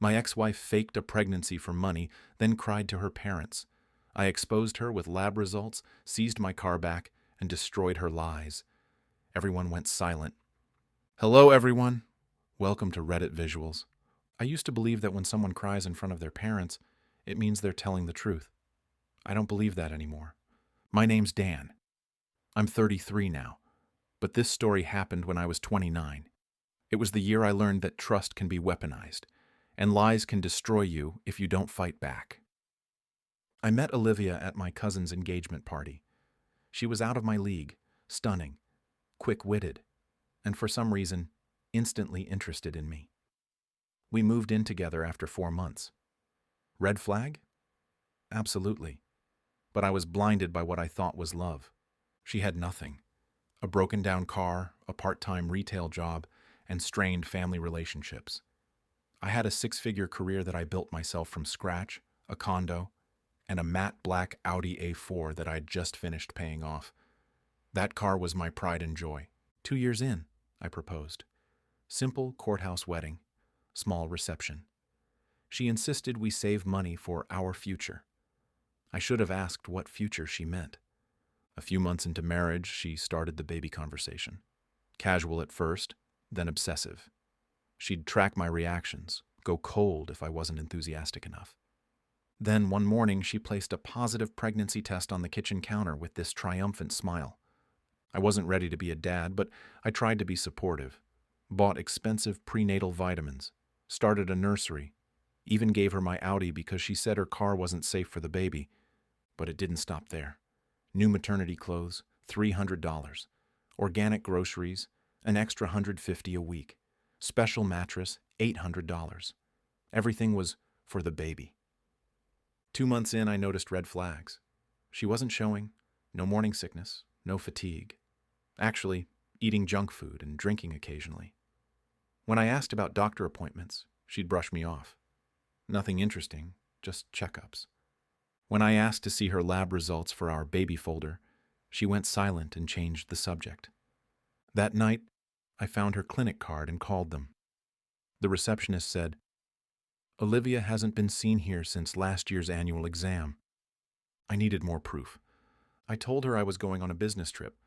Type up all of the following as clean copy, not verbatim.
My ex-wife faked a pregnancy for money, then cried to her parents. I exposed her with lab results, seized my car back, and destroyed her lies. Everyone went silent. Hello, everyone. Welcome to Reddit Visuals. I used to believe that when someone cries in front of their parents, it means they're telling the truth. I don't believe that anymore. My name's Dan. I'm 33 now, but this story happened when I was 29. It was the year I learned that trust can be weaponized, and lies can destroy you if you don't fight back. I met Olivia at my cousin's engagement party. She was out of my league, stunning, quick-witted, and for some reason, instantly interested in me. We moved in together after 4 months. Red flag? Absolutely. But I was blinded by what I thought was love. She had nothing. A broken-down car, a part-time retail job, and strained family relationships. I had a 6-figure career that I built myself from scratch, a condo, and a matte black Audi A4 that I'd just finished paying off. That car was my pride and joy. 2 years in, I proposed. Simple courthouse wedding, small reception. She insisted we save money for our future. I should have asked what future she meant. A few months into marriage, she started the baby conversation. Casual at first, then obsessive. She'd track my reactions, go cold if I wasn't enthusiastic enough. Then one morning, she placed a positive pregnancy test on the kitchen counter with this triumphant smile. I wasn't ready to be a dad, but I tried to be supportive. Bought expensive prenatal vitamins, started a nursery, even gave her my Audi because she said her car wasn't safe for the baby. But it didn't stop there. New maternity clothes, $300. Organic groceries, an extra $150 a week. Special mattress, $800. Everything was for the baby. 2 months in, I noticed red flags. She wasn't showing, no morning sickness, no fatigue. Actually, eating junk food and drinking occasionally. When I asked about doctor appointments, she'd brush me off. Nothing interesting, just checkups. When I asked to see her lab results for our baby folder, she went silent and changed the subject. That night, I found her clinic card and called them. The receptionist said, "Olivia hasn't been seen here since last year's annual exam." I needed more proof. I told her I was going on a business trip,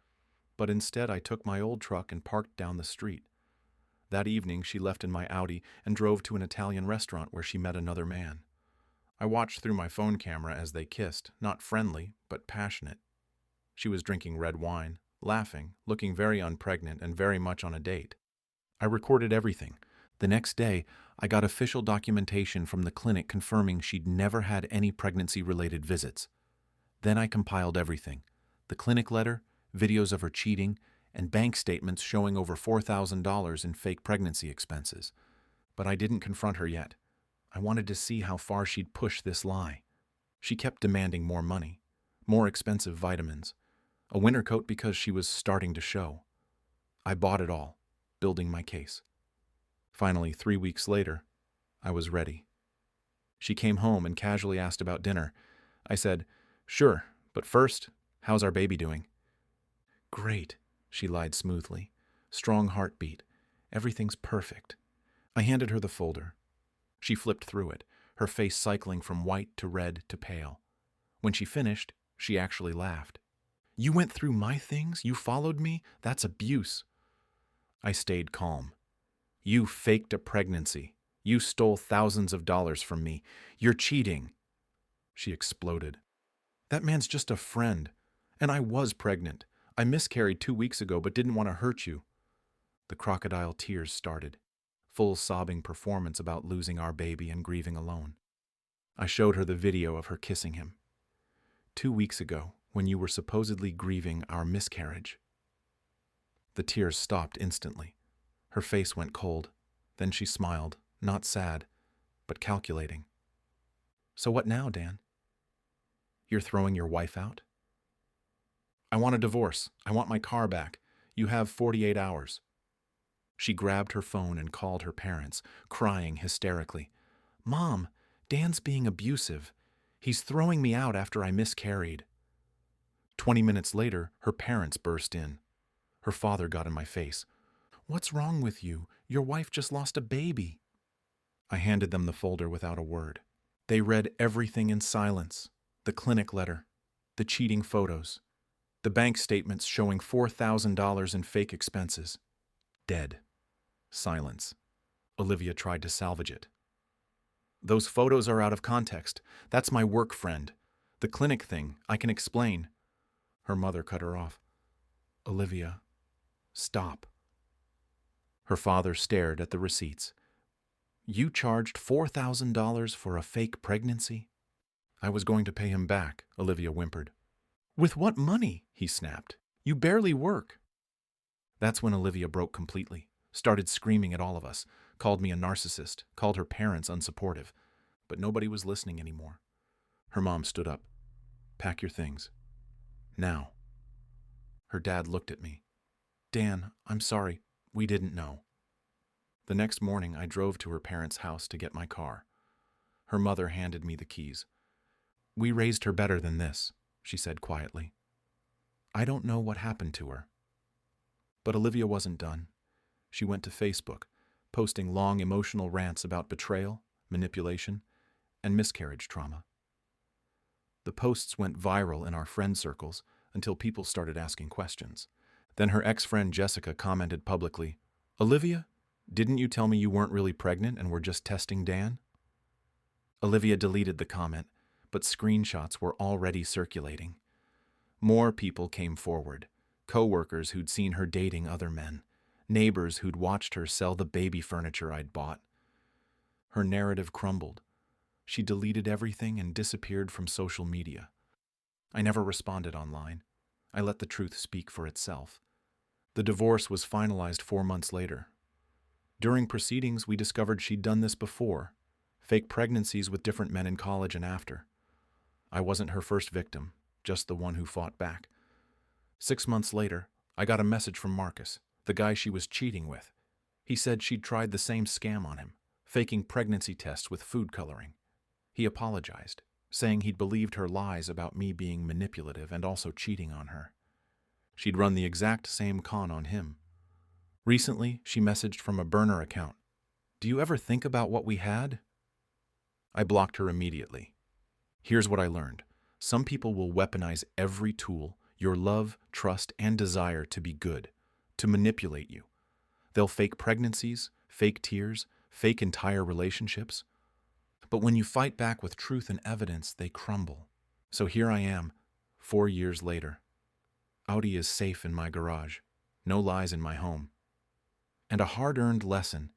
but instead I took my old truck and parked down the street. That evening, she left in my Audi and drove to an Italian restaurant where she met another man. I watched through my phone camera as they kissed, not friendly, but passionate. She was drinking red wine, laughing, looking very unpregnant and very much on a date. I recorded everything. The next day, I got official documentation from the clinic confirming she'd never had any pregnancy-related visits. Then I compiled everything: the clinic letter, videos of her cheating, and bank statements showing over $4,000 in fake pregnancy expenses. But I didn't confront her yet. I wanted to see how far she'd push this lie. She kept demanding more money, more expensive vitamins, a winter coat because she was starting to show. I bought it all, building my case. Finally, 3 weeks later, I was ready. She came home and casually asked about dinner. I said, "Sure, but first, how's our baby doing?" "Great," she lied smoothly. "Strong heartbeat. Everything's perfect." I handed her the folder. She flipped through it, her face cycling from white to red to pale. When she finished, she actually laughed. "You went through my things? You followed me? That's abuse." I stayed calm. "You faked a pregnancy. You stole thousands of dollars from me. You're cheating." She exploded. "That man's just a friend. And I was pregnant. I miscarried 2 weeks ago but didn't want to hurt you." The crocodile tears started. Full sobbing performance about losing our baby and grieving alone. I showed her the video of her kissing him. 2 weeks ago, when you were supposedly grieving our miscarriage." The tears stopped instantly. Her face went cold. Then she smiled, not sad, but calculating. "So what now, Dan? You're throwing your wife out?" "I want a divorce. I want my car back. You have 48 hours. She grabbed her phone and called her parents, crying hysterically. "Mom, Dan's being abusive. He's throwing me out after I miscarried." 20 minutes later, her parents burst in. Her father got in my face. "What's wrong with you? Your wife just lost a baby." I handed them the folder without a word. They read everything in silence. The clinic letter, the cheating photos, the bank statements showing $4,000 in fake expenses. Dead. Silence. Olivia tried to salvage it. Those photos are out of context. That's my work friend. The clinic thing, I can explain. Her mother cut her off. Olivia, stop. Her father stared at the receipts. You charged $4,000 for a fake pregnancy? I was going to pay him back, Olivia whimpered. With what money? He snapped. You barely work. That's when Olivia broke completely, started screaming at all of us, called me a narcissist, called her parents unsupportive. But nobody was listening anymore. Her mom stood up. Pack your things. Now. Her dad looked at me. Dan, I'm sorry. We didn't know. The next morning, I drove to her parents' house to get my car. Her mother handed me the keys. We raised her better than this, she said quietly. I don't know what happened to her. But Olivia wasn't done. She went to Facebook, posting long emotional rants about betrayal, manipulation, and miscarriage trauma. The posts went viral in our friend circles until people started asking questions. Then her ex-friend Jessica commented publicly, Olivia, didn't you tell me you weren't really pregnant and were just testing Dan? Olivia deleted the comment, but screenshots were already circulating. More people came forward, co-workers who'd seen her dating other men, neighbors who'd watched her sell the baby furniture I'd bought. Her narrative crumbled. She deleted everything and disappeared from social media. I never responded online. I let the truth speak for itself. The divorce was finalized 4 months later. During proceedings, we discovered she'd done this before, fake pregnancies with different men in college and after. I wasn't her first victim, just the one who fought back. 6 months later, I got a message from Marcus, the guy she was cheating with. He said she'd tried the same scam on him, faking pregnancy tests with food coloring. He apologized, saying he'd believed her lies about me being manipulative and also cheating on her. She'd run the exact same con on him. Recently, she messaged from a burner account. Do you ever think about what we had? I blocked her immediately. Here's what I learned. Some people will weaponize every tool, your love, trust, and desire to be good, to manipulate you. They'll fake pregnancies, fake tears, fake entire relationships. But when you fight back with truth and evidence, they crumble. So here I am, 4 years later. Audi is safe in my garage. No lies in my home. And a hard-earned lesson.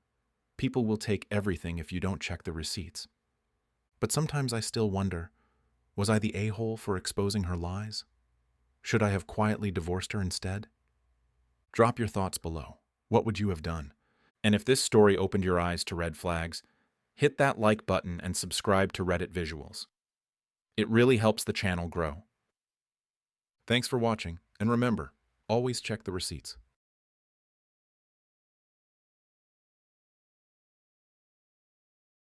People will take everything if you don't check the receipts. But sometimes I still wonder, was I the a-hole for exposing her lies? Should I have quietly divorced her instead? Drop your thoughts below. What would you have done? And if this story opened your eyes to red flags, hit that like button and subscribe to Reddit Visuals. It really helps the channel grow. Thanks for watching, and remember, always check the receipts.